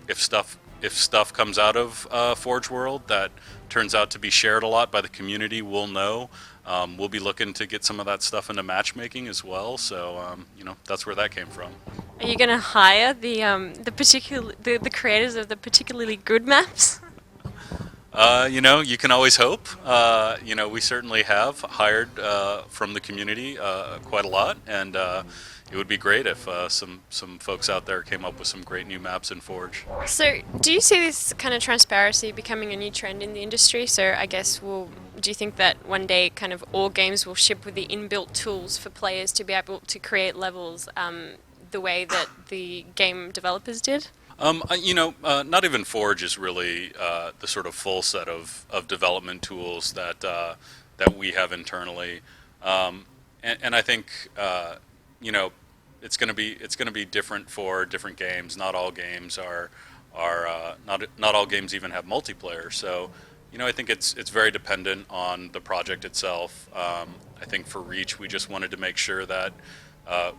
if stuff comes out of Forge World that turns out to be shared a lot by the community, we'll know. We'll be looking to get some of that stuff into matchmaking as well. So that's where that came from. Are you gonna hire the creators of the particularly good maps? You can always hope. We certainly have hired from the community quite a lot, and it would be great if some folks out there came up with some great new maps in Forge. So, do you see this kind of transparency becoming a new trend in the industry? So, I guess do you think that one day kind of all games will ship with the inbuilt tools for players to be able to create levels the way that the game developers did? Not even Forge is really the sort of full set of development tools that we have internally, and I think it's going to be different for different games. Not all games are not all games even have multiplayer. So, I think it's very dependent on the project itself. I think for Reach, we just wanted to make sure that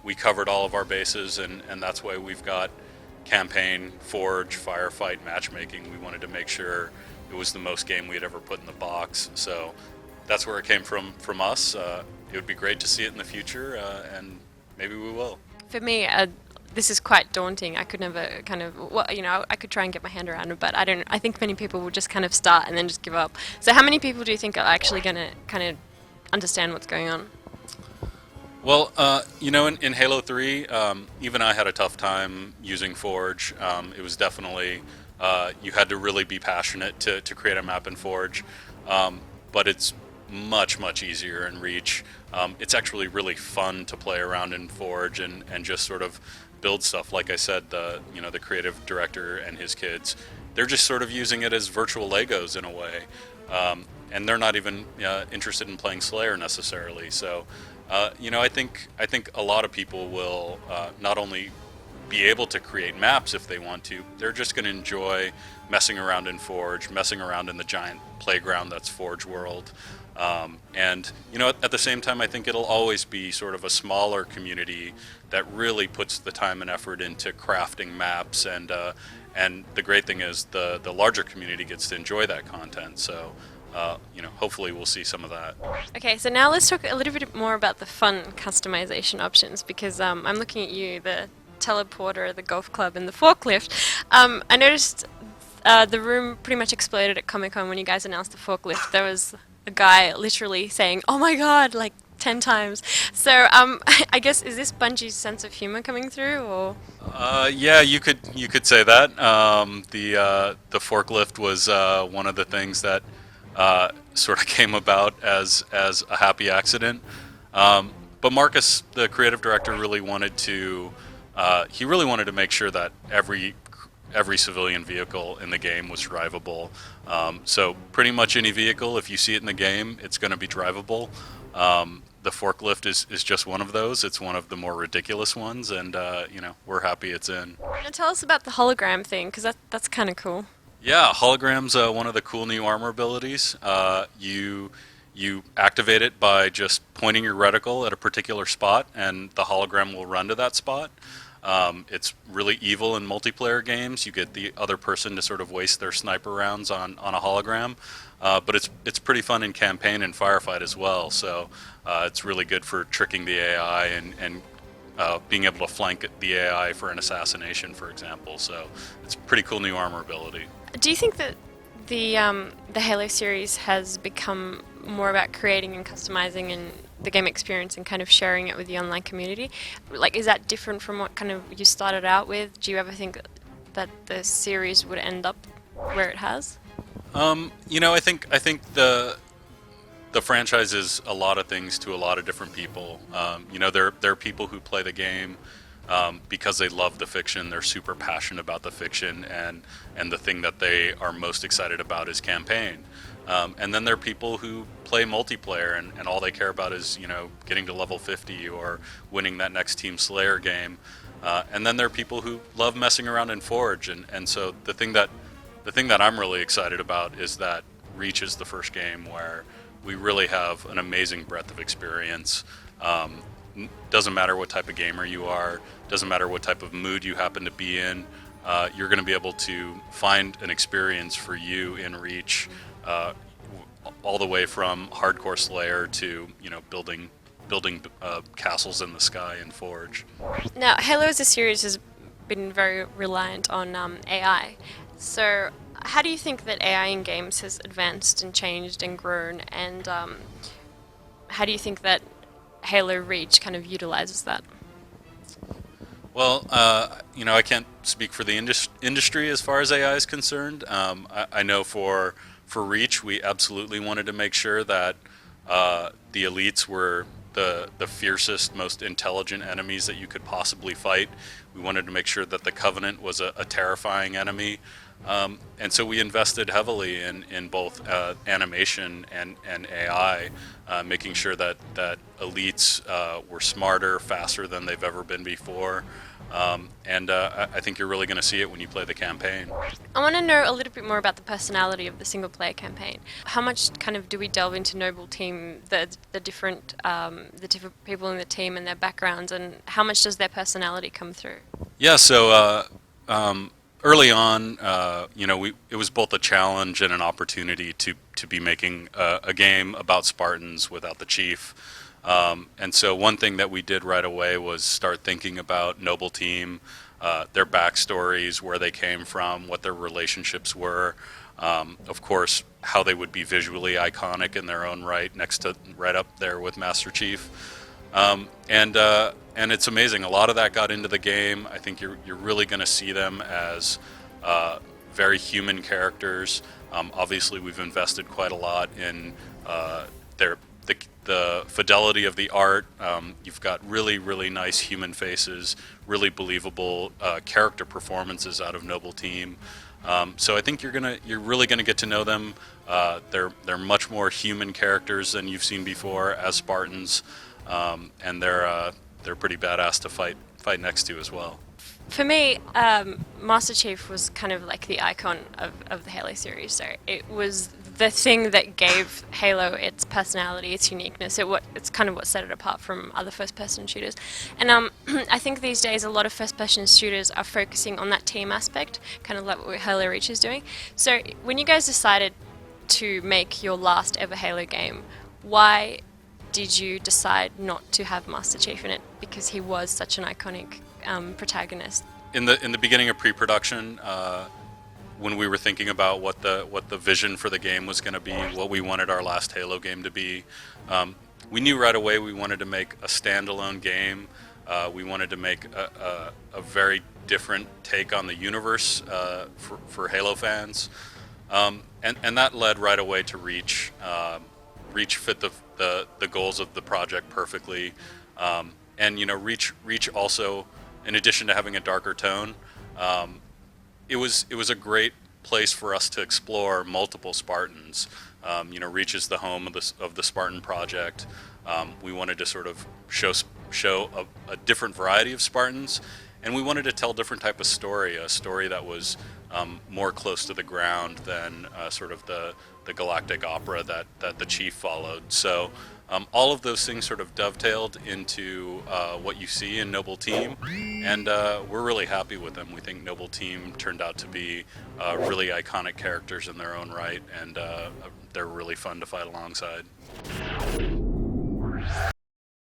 we covered all of our bases, and that's why we've got campaign, forge, firefight, matchmaking. We wanted to make sure it was the most game we had ever put in the box. So that's where it came from us. It would be great to see it in the future, and maybe we will. For me, this is quite daunting. I could never kind of, well, I could try and get my hand around it, but I don't. I think many people will just kind of start and then just give up. So, how many people do you think are actually going to kind of understand what's going on? Well, in Halo 3, even I had a tough time using Forge. It was definitely, you had to really be passionate to create a map in Forge. But it's much, much easier in Reach. It's actually really fun to play around in Forge and just sort of build stuff. Like I said, the creative director and his kids, they're just sort of using it as virtual Legos in a way. And they're not even interested in playing Slayer necessarily. So, I think a lot of people will not only be able to create maps if they want to, they're just going to enjoy messing around in Forge, messing around in the giant playground that's Forge World. And at the same time, I think it'll always be sort of a smaller community that really puts the time and effort into crafting maps, and the great thing is the larger community gets to enjoy that content. So, hopefully we'll see some of that. Okay, so now let's talk a little bit more about the fun customization options because I'm looking at you, the teleporter, the golf club, and the forklift. I noticed the room pretty much exploded at Comic Con when you guys announced the forklift. There was a guy literally saying, "Oh my God!" like 10 times. So I guess is this Bungie's sense of humor coming through, or? Yeah, you could say that. The forklift was one of the things that sort of came about as a happy accident. But Marcus, the creative director, really wanted to make sure that every civilian vehicle in the game was drivable. So pretty much any vehicle, if you see it in the game, it's going to be drivable. The forklift is just one of those. It's one of the more ridiculous ones, and we're happy it's in. Now tell us about the hologram thing because that's kind of cool. Yeah, hologram's one of the cool new armor abilities. You activate it by just pointing your reticle at a particular spot, and the hologram will run to that spot. It's really evil in multiplayer games. You get the other person to sort of waste their sniper rounds on a hologram, but it's pretty fun in campaign and firefight as well. So it's really good for tricking the AI and being able to flank the AI for an assassination, for example. So it's a pretty cool new armor ability. Do you think that the Halo series has become more about creating and customizing and the game experience and kind of sharing it with the online community? Like, is that different from what kind of you started out with? Do you ever think that the series would end up where it has? I think the franchise is a lot of things to a lot of different people. There are people who play the game because they love the fiction. They're super passionate about the fiction, and the thing that they are most excited about is campaign. And then there are people who play multiplayer, and all they care about is getting to level 50 or winning that next Team Slayer game. And then there are people who love messing around in Forge, and so the thing that I'm really excited about is that Reach is the first game where we really have an amazing breadth of experience. Doesn't matter what type of gamer you are, doesn't matter what type of mood you happen to be in. you're going to be able to find an experience for you in Reach, all the way from hardcore Slayer to building castles in the sky in Forge. Now, Halo as a series has been very reliant on AI. So, how do you think that AI in games has advanced and changed and grown? And how do you think that Halo Reach kind of utilizes that? Well, I can't speak for the industry as far as AI is concerned. I know for Reach, we absolutely wanted to make sure that the elites were the fiercest, most intelligent enemies that you could possibly fight. We wanted to make sure that the Covenant was a terrifying enemy. And so we invested heavily in both animation and AI, making sure that elites were smarter, faster than they've ever been before. And I think you're really going to see it when you play the campaign. I want to know a little bit more about the personality of the single player campaign. How much kind of do we delve into Noble Team, the different people in the team and their backgrounds, and how much does their personality come through? Yeah, so early on, it was both a challenge and an opportunity to be making a game about Spartans without the chief. And so one thing that we did right away was start thinking about Noble Team, their backstories, where they came from, what their relationships were, of course, how they would be visually iconic in their own right, right up there with Master Chief. And it's amazing. A lot of that got into the game. I think you're really going to see them as very human characters. Obviously, we've invested quite a lot in their the fidelity of the art. You've got really nice human faces, really believable character performances out of Noble Team. So I think you're really gonna get to know them. They're much more human characters than you've seen before as Spartans, and they're pretty badass to fight next to as well. For me, Master Chief was kind of like the icon of the Halo series. So it was the thing that gave Halo its personality, its uniqueness. It's kind of what set it apart from other first-person shooters. And I think these days a lot of first-person shooters are focusing on that team aspect, kind of like what Halo Reach is doing. So when you guys decided to make your last ever Halo game, why did you decide not to have Master Chief in it? Because he was such an iconic protagonist. In the beginning of pre-production, when we were thinking about what the vision for the game was going to be, what we wanted our last Halo game to be, we knew right away we wanted to make a standalone game. We wanted to make a very different take on the universe for Halo fans, and that led right away to Reach. Reach fit the goals of the project perfectly, and Reach also, in addition to having a darker tone, it was a great place for us to explore multiple Spartans. Reach is the home of the Spartan project. We wanted to sort of show a different variety of Spartans, and we wanted to tell a different type of story, a story that was more close to the ground than sort of the galactic opera that the Chief followed. So all of those things sort of dovetailed into what you see in Noble Team, and we're really happy with them. We think Noble Team turned out to be really iconic characters in their own right, and they're really fun to fight alongside.